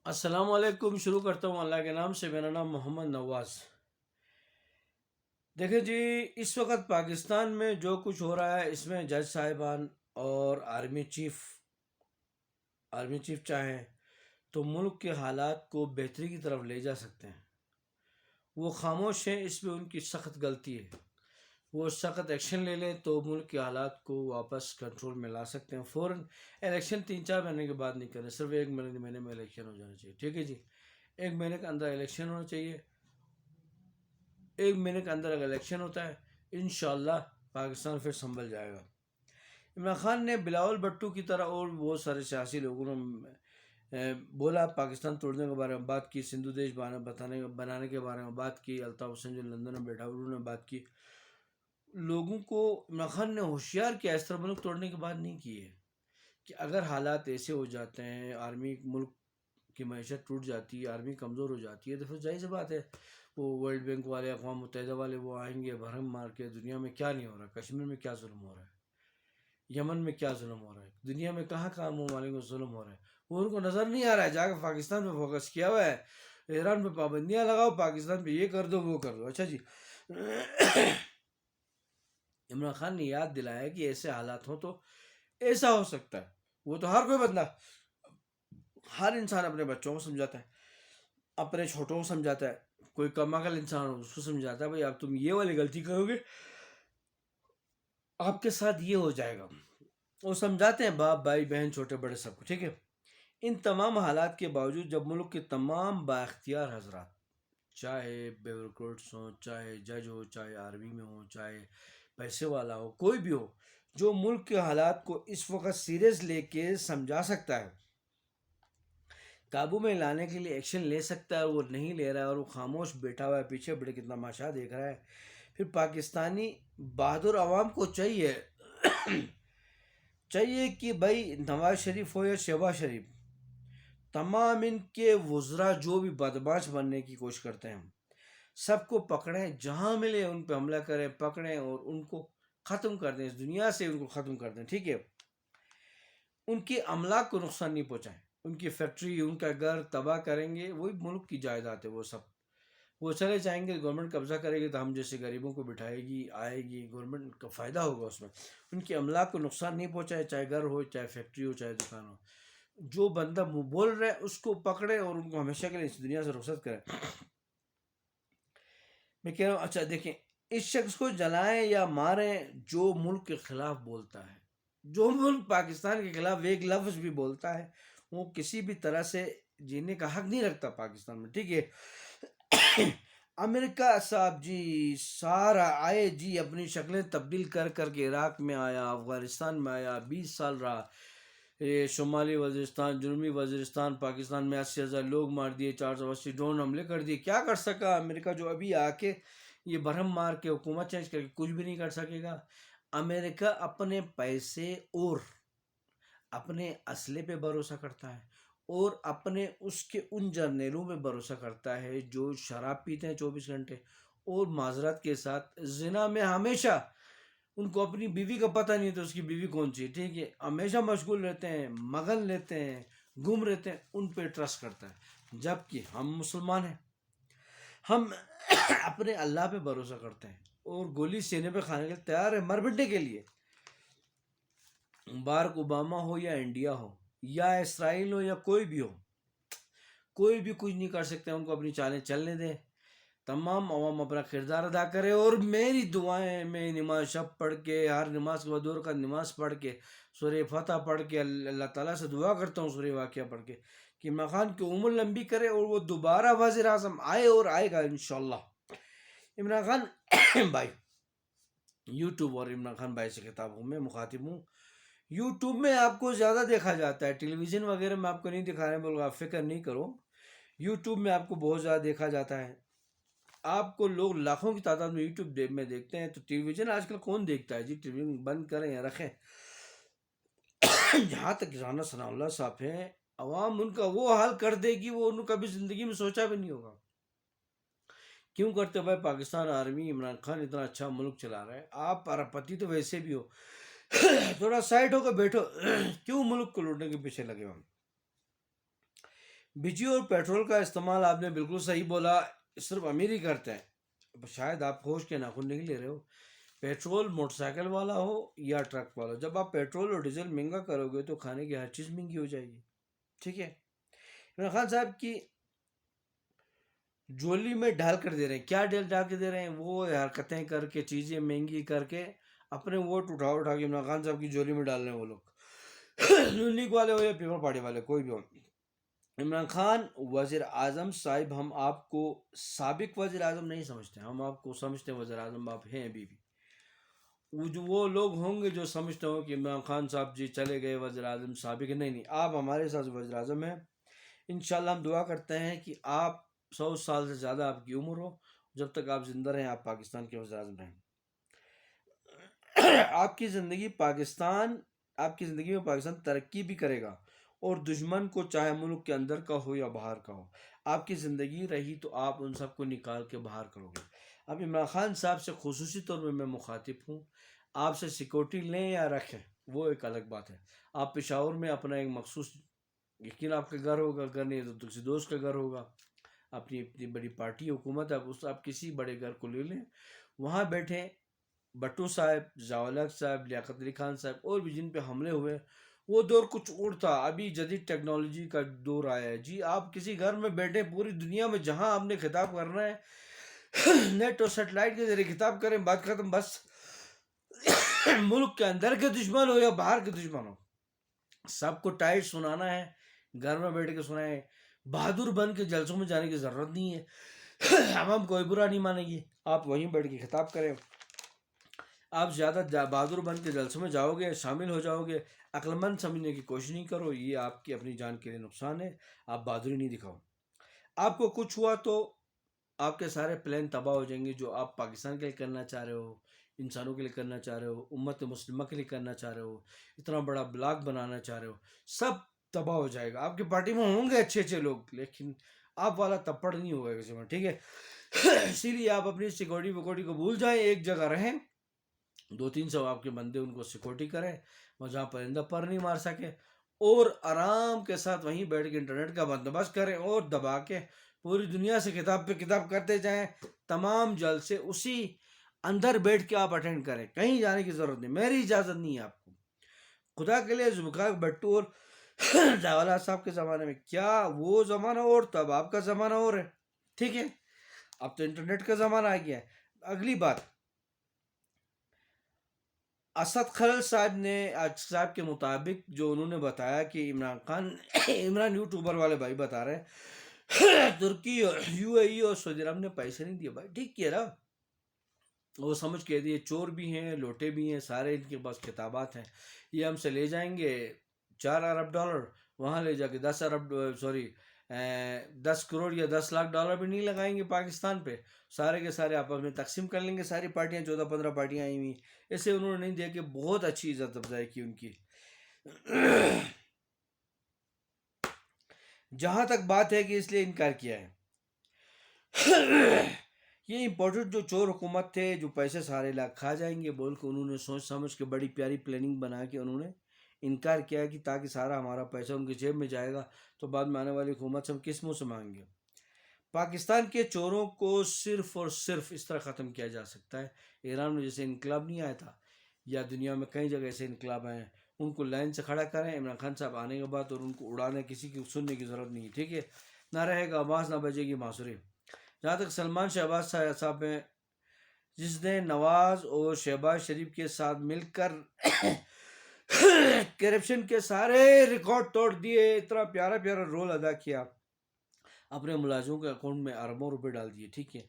السلام علیکم۔ شروع کرتا ہوں اللہ کے نام سے۔ میرا نام محمد نواز۔ دیکھیں جی، اس وقت پاکستان میں جو کچھ ہو رہا ہے اس میں جج صاحبان اور آرمی چیف چاہیں تو ملک کے حالات کو بہتری کی طرف لے جا سکتے ہیں۔ وہ خاموش ہیں، اس میں ان کی سخت غلطی ہے۔ وہ سخت ایکشن لے لیں تو ملک کے حالات کو واپس کنٹرول میں لا سکتے ہیں۔ فوراً الیکشن 3-4 مہینے کے بعد نہیں کریں، صرف 1 مہینے میں الیکشن ہو جانا چاہیے، ٹھیک ہے جی؟ 1 مہینے کے اندر الیکشن ہونا چاہیے۔ 1 مہینے کے اندر اگر الیکشن ہوتا ہے انشاءاللہ پاکستان پھر سنبھل جائے گا۔ عمران خان نے بلاول بھٹو کی طرح اور بہت سارے سیاسی لوگوں نے بولا، پاکستان توڑنے کے بارے میں بات کی، سندھو دیش بنانے کے بارے میں بات کی، الطاف حسین جو لندن میں بیٹھا انہوں نے بات کی۔ لوگوں کو عمران خان نے ہوشیار کیا، اس طرح ملک توڑنے کی بات نہیں کی ہے کہ اگر حالات ایسے ہو جاتے ہیں، آرمی ملک کی معیشت ٹوٹ جاتی ہے، آرمی کمزور ہو جاتی ہے، تو پھر ظاہر سی بات ہے وہ ورلڈ بینک والے، اقوام متحدہ والے وہ آئیں گے بھرم مار کے، دنیا میں کیا نہیں ہو رہا، کشمیر میں کیا ظلم ہو رہا ہے، یمن میں کیا ظلم ہو رہا ہے، دنیا میں کہاں کہاں ممالک میں ظلم ہو رہا ہے، وہ ان کو نظر نہیں آ رہا ہے۔ جا کے پاکستان پہ فوکس کیا ہوا ہے، ایران پہ پابندیاں لگاؤ، پاکستان پہ یہ کر دو وہ کر دو۔ اچھا جی، عمران خان نے یاد دلایا کہ ایسے حالات ہوں تو ایسا ہو سکتا ہے۔ وہ تو ہر کوئی بندہ، ہر انسان اپنے بچوں کو سمجھاتا ہے، اپنے چھوٹوں کو سمجھاتا ہے، کوئی کم عقل انسان ہو اس کو سمجھاتا ہے بھائی اب تم یہ والی غلطی کرو گے آپ کے ساتھ یہ ہو جائے گا۔ وہ سمجھاتے ہیں باپ بھائی بہن چھوٹے بڑے سب کو، ٹھیک ہے؟ ان تمام حالات کے باوجود جب ملک کے تمام با اختیار حضرات، چاہے بیوروکریٹس ہوں، چاہے جج ہو، چاہے آرمی میں ہو، چاہے پیسے والا ہو، کوئی بھی ہو، جو ملک کے حالات کو اس وقت سیریس لے کے سمجھا سکتا ہے، قابو میں لانے کے لیے ایکشن لے سکتا ہے، اور وہ نہیں لے رہا ہے اور وہ خاموش بیٹھا ہوا ہے، پیچھے بڑے کتنا تماشا دیکھ رہا ہے، پھر پاکستانی بہادر عوام کو چاہیے کہ بھائی نواز شریف ہو یا شہباز شریف، تمام ان کے وزراء جو بھی بدماش بننے کی کوشش کرتے ہیں سب کو پکڑیں، جہاں ملے ان پہ حملہ کریں، پکڑیں اور ان کو ختم کر دیں، اس دنیا سے ان کو ختم کر دیں، ٹھیک ہے؟ ان کے املاک کو نقصان نہیں پہنچائیں، ان کی فیکٹری ان کا گھر تباہ کریں گے، وہی ملک کی جائیداد ہے وہ سب، وہ چلے جائیں گے، گورنمنٹ قبضہ کرے گی تو ہم جیسے غریبوں کو بٹھائے گی، آئے گی، گورنمنٹ کا فائدہ ہوگا اس میں۔ ان کے املاک کو نقصان نہیں پہنچائے، چاہے گھر ہو، چاہے فیکٹری ہو، چاہے دکان ہو۔ جو بندہ بول رہا ہے اس کو پکڑے اور ان کو ہمیشہ کے لیے اس دنیا سے رخصت کرے۔ میں کہہ رہا ہوں، اچھا دیکھیں، اس شخص کو جلائیں یا ماریں جو ملک کے خلاف بولتا ہے، جو ملک پاکستان کے خلاف ایک لفظ بھی بولتا ہے وہ کسی بھی طرح سے جینے کا حق نہیں رکھتا پاکستان میں، ٹھیک ہے؟ امریکہ صاحب جی سارا آئے جی، اپنی شکلیں تبدیل کر کر کے عراق میں آیا، افغانستان میں آیا، 20 سال رہا، یہ شمالی وزیرستان، جنوبی وزیرستان، پاکستان میں 80,000 لوگ مار دیے، 480 ڈرون حملے کر دیے۔ کیا کر سکا امریکہ جو ابھی آ کے یہ برہم مار کے حکومت چینج کر کے کچھ بھی نہیں کر سکے گا؟ امریکہ اپنے پیسے اور اپنے اسلحے پہ بھروسہ کرتا ہے، اور اپنے اس کے ان جرنیلوں پہ بھروسہ کرتا ہے جو شراب پیتے ہیں 24 گھنٹے، اور معذرت کے ساتھ زنا میں ہمیشہ ان کو اپنی بیوی کا پتہ نہیں تو اس کی بیوی کون سی ہے، ٹھیک ہے؟ ہمیشہ مشغول رہتے ہیں، مگن لیتے ہیں، گم رہتے ہیں، ان پہ ٹرسٹ کرتا ہے۔ جبکہ ہم مسلمان ہیں، ہم اپنے اللہ پہ بھروسہ کرتے ہیں اور گولی سینے پہ کھانے کے لیے تیار ہے، مر مٹنے کے لیے۔ بارک اوباما ہو یا انڈیا ہو یا اسرائیل ہو یا کوئی بھی ہو، کوئی بھی کچھ نہیں کر سکتے ان کو، اپنی چالیں چلنے دیں، تمام عوام اپنا کردار ادا کرے۔ اور میری دعائیں، میں نماز شب پڑھ کے، ہر نماز کے بعد 2 رکعت نماز پڑھ کے، سورہ فتح پڑھ کے، اللہ تعالیٰ سے دعا کرتا ہوں سورہ واقعہ پڑھ کے کہ عمران خان کی عمر لمبی کرے اور وہ دوبارہ وزیر اعظم آئے، اور آئے گا انشاءاللہ۔ عمران خان بھائی، یوٹیوب اور عمران خان بھائی سے خطاب ہوں، میں مخاطب ہوں۔ یوٹیوب میں آپ کو زیادہ دیکھا جاتا ہے، ٹیلی ویژن وغیرہ میں آپ کو نہیں دکھا رہے ہیں، بولو آپ فکر نہیں کرو، یوٹیوب میں آپ کو بہت زیادہ دیکھا جاتا ہے۔ آپ کو لوگ لاکھوں کی تعداد میں یوٹیوب میں دیکھتے ہیں، تو ٹیلی ویژن آج کل کون دیکھتا ہے جی؟ ٹیلی ویژن بند کریں یا رکھیں۔ جہاں تک رانا ثناء اللہ صاحب ہیں، عوام ان کا وہ حال کر دے گی وہ انہوں کبھی زندگی میں سوچا بھی نہیں ہوگا۔ کیوں کرتے بھائی؟ پاکستان آرمی، عمران خان اتنا اچھا ملک چلا رہا ہے، آپ اربپتی تو ویسے بھی ہو، تھوڑا سائڈ ہو کے بیٹھو، کیوں ملک کو لوٹنے کے پیچھے لگے ہم؟ بجلی اور پیٹرول کا استعمال آپ نے بالکل صحیح بولا، صرف امیر ہی کرتے ہیں، شاید آپ ہوش کے ناخن نہیں لے رہے ہو۔ پیٹرول موٹر سائیکل والا ہو یا ٹرک والا ہو، جب آپ پیٹرول اور ڈیزل مہنگا کرو گے تو کھانے کی ہر چیز مہنگی ہو جائے گی، ٹھیک ہے؟ عمران خان صاحب کی جولی میں ڈال کر دے رہے ہیں، کیا ڈال کے دے رہے ہیں؟ وہ حرکتیں کر کے، چیزیں مہنگی کر کے اپنے ووٹ اٹھا کے عمران خان صاحب کی جولی میں ڈال رہے ہیں وہ لوگ، نون لیگ والے ہو یا پیپل پارٹی والے، کوئی بھی ہو۔ عمران خان وزیر اعظم صاحب، ہم آپ کو سابق وزیر اعظم نہیں سمجھتے، ہم آپ کو سمجھتے ہیں وزیر اعظم آپ ہیں ابھی بھی۔ وہ لوگ ہوں گے جو سمجھتے ہوں کہ عمران خان صاحب جی چلے گئے وزیر اعظم سابق، نہیں، آپ ہمارے ساتھ وزیر اعظم ہیں۔ انشاءاللہ ہم دعا کرتے ہیں کہ آپ 100 سال سے زیادہ آپ کی عمر ہو، جب تک آپ زندہ رہیں آپ پاکستان کے وزیر اعظم رہیں۔ آپ کی زندگی میں پاکستان ترقی بھی کرے گا، اور دشمن کو چاہے ملک کے اندر کا ہو یا باہر کا ہو، آپ کی زندگی رہی تو آپ ان سب کو نکال کے باہر کرو گے۔ اب عمران خان صاحب سے خصوصی طور پہ میں مخاطب ہوں، آپ سے سیکورٹی لیں یا رکھیں وہ ایک الگ بات ہے۔ آپ پشاور میں اپنا ایک مخصوص، یقین آپ کا گھر ہوگا، گھر نہیں تو کسی دوست کا گھر ہوگا، اپنی اتنی بڑی پارٹی حکومت ہے، آپ کسی بڑے گھر کو لے لیں، وہاں بیٹھیں۔ بٹو صاحب، ضیاء صاحب، لیاقت علی خان صاحب اور بھی جن پہ حملے ہوئے، وہ دور کچھ اور تھا، ابھی جدید ٹیکنالوجی کا دور آیا ہے جی۔ آپ کسی گھر میں بیٹھے، پوری دنیا میں جہاں آپ نے خطاب کرنا ہے نیٹ اور سیٹلائٹ کے ذریعے خطاب کریں، بات ختم، بس۔ ملک کے اندر کے دشمن ہو یا باہر کے دشمن ہو، سب کو ٹائٹ سنانا ہے، گھر میں بیٹھ کے سنائیں۔ بہادر بن کے جلسوں میں جانے کی ضرورت نہیں ہے، ہم کوئی برا نہیں مانیں گے، آپ وہیں بیٹھ کے خطاب کریں۔ آپ زیادہ بہادر بن کے جلسوں میں جاؤ گے، شامل ہو جاؤ گے، عقل مند سمجھنے کی کوشش نہیں کرو، یہ آپ کی اپنی جان کے لیے نقصان ہے، آپ بہادری نہیں دکھاؤ۔ آپ کو کچھ ہوا تو آپ کے سارے پلان تباہ ہو جائیں گے، جو آپ پاکستان کے لیے کرنا چاہ رہے ہو، انسانوں کے لیے کرنا چاہ رہے ہو، امت مسلمہ کے لیے کرنا چاہ رہے ہو، اتنا بڑا بلاک بنانا چاہ رہے ہو، سب تباہ ہو جائے گا۔ آپ کی پارٹی میں ہوں گے اچھے اچھے لوگ، لیکن آپ والا تپڑ نہیں ہوگا کسی میں، ٹھیک ہے؟ اسی لیے آپ اپنی سیکورٹی ویکورٹی کو بھول جائیں، ایک جگہ رہیں، 200-300 آپ کے بندے ان کو سیکورٹی کریں، وہ جہاں پرندہ پر نہیں مار سکے، اور آرام کے ساتھ وہیں بیٹھ کے انٹرنیٹ کا بندوبست کریں، اور دبا کے پوری دنیا سے کتاب پہ کتاب کرتے جائیں، تمام جلسے اسی اندر بیٹھ کے آپ اٹینڈ کریں، کہیں جانے کی ضرورت نہیں، میری اجازت نہیں ہے آپ کو۔ خدا کے لیے ذوالفقار بھٹو اور ضیاء صاحب کے زمانے میں کیا وہ زمانہ اور تب آپ کا زمانہ اور ہے، ٹھیک ہے؟ اب تو انٹرنیٹ کا زمانہ آ گیا ہے۔ اگلی بات، اسد خلل صاحب کے مطابق جو انہوں نے بتایا کہ عمران خان عمران یوٹیوبر والے بھائی بتا رہے ہیں ترکی اور یو اے ای اور سعودی عرب نے پیسے نہیں دیے، بھائی ٹھیک کیا نا، وہ سمجھ کے دیے، چور بھی ہیں، لوٹے بھی ہیں، سارے ان کے پاس کتابات ہیں، یہ ہم سے لے جائیں گے $4 ارب، وہاں لے جا کے 10 کروڑ یا 10 لاکھ بھی نہیں لگائیں گے پاکستان پہ، سارے کے سارے آپ میں تقسیم کر لیں گے، ساری پارٹیاں 14-15 پارٹیاں آئی ہوئی، اسے انہوں نے نہیں دیا کہ بہت اچھی عزت افزائی کی ان کی۔ جہاں تک بات ہے کہ اس لیے انکار کیا ہے، یہ امپورٹنٹ جو چور حکومت تھے، جو پیسے سارے لاکھ کھا جائیں گے بول کے انہوں نے سوچ سمجھ کے بڑی پیاری پلاننگ بنا کے انہوں نے انکار کیا کہ تاکہ سارا ہمارا پیسہ ان کی جیب میں جائے گا تو بعد میں آنے والی حکومت سے ہم کس منہ سے مانگیں گے۔ پاکستان کے چوروں کو صرف اور صرف اس طرح ختم کیا جا سکتا ہے، ایران میں جیسے انقلاب نہیں آیا تھا، یا دنیا میں کئی جگہ ایسے انقلاب آئے ہیں، ان کو لائن سے کھڑا کریں عمران خان صاحب آنے کے بعد، اور ان کو اڑانے کسی کی سننے کی ضرورت نہیں ہے، ٹھیک ہے؟ نہ رہے گا آواز، نہ بجے گی بانسری۔ جہاں تک سلمان شہباز صاحب ہیں، جس نے نواز اور شہباز شریف کے ساتھ مل کر کرپشن کے سارے ریکارڈ توڑ دیے، اتنا پیارا پیارا رول ادا کیا، اپنے ملازموں کے اکاؤنٹ میں اربوں روپے ڈال دیے، ٹھیک ہے؟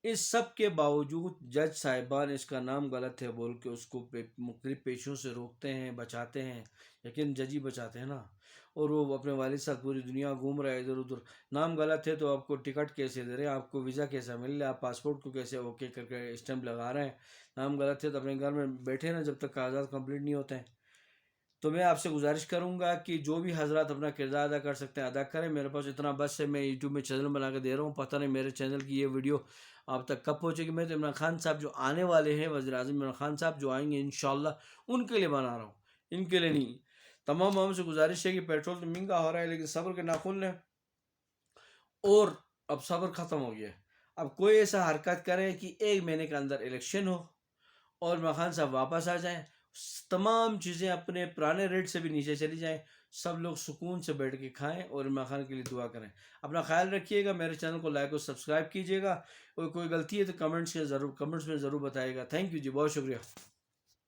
اس سب کے باوجود جج صاحبان اس کا نام غلط ہے بول کے اس کو مختلف پیشوں سے روکتے ہیں، بچاتے ہیں، لیکن جج ہی بچاتے ہیں نا، اور وہ اپنے والد صاحب پوری دنیا گھوم رہے ادھر ادھر، نام غلط ہے تو آپ کو ٹکٹ کیسے دے رہے ہیں، آپ کو ویزا کیسا مل رہا ہے، آپ پاسپورٹ کو کیسے اوکے کر کے اسٹمپ لگا رہے ہیں، نام غلط ہے تو اپنے گھر میں بیٹھے نا جب تک کاغذات کمپلیٹ نہیں ہوتے ہیں۔ تو میں آپ سے گزارش کروں گا کہ جو بھی حضرات اپنا کردار ادا کر سکتے ہیں ادا کریں، میرے پاس اتنا بس ہے، میں یوٹیوب میں چینل بنا کے دے رہا ہوں، پتہ نہیں میرے چینل کی یہ ویڈیو آپ تک کب پہنچے گی۔ میں تو عمران خان صاحب جو آنے والے ہیں، وزیر اعظم عمران خان صاحب جو آئیں گے انشاءاللہ، ان کے لیے بنا رہا ہوں، ان کے لیے نہیں۔ تمام عوام سے گزارش ہے کہ پیٹرول تو مہنگا ہو رہا ہے لیکن صبر کے ناخن لیں، اور اب صبر ختم ہو گیا. اب کوئی ایسا حرکت کرے کہ 1 مہینے کے اندر الیکشن ہو اور عمران خان صاحب واپس آ جائیں، تمام چیزیں اپنے پرانے ریٹ سے بھی نیچے چلی جائیں، سب لوگ سکون سے بیٹھ کے کھائیں اور عمران خان کے لیے دعا کریں. اپنا خیال رکھیے گا، میرے چینل کو لائک اور سبسکرائب کیجیے گا، اور کوئی غلطی ہے تو کمنٹس میں ضرور بتائیے گا. تھینک یو جی، بہت شکریہ.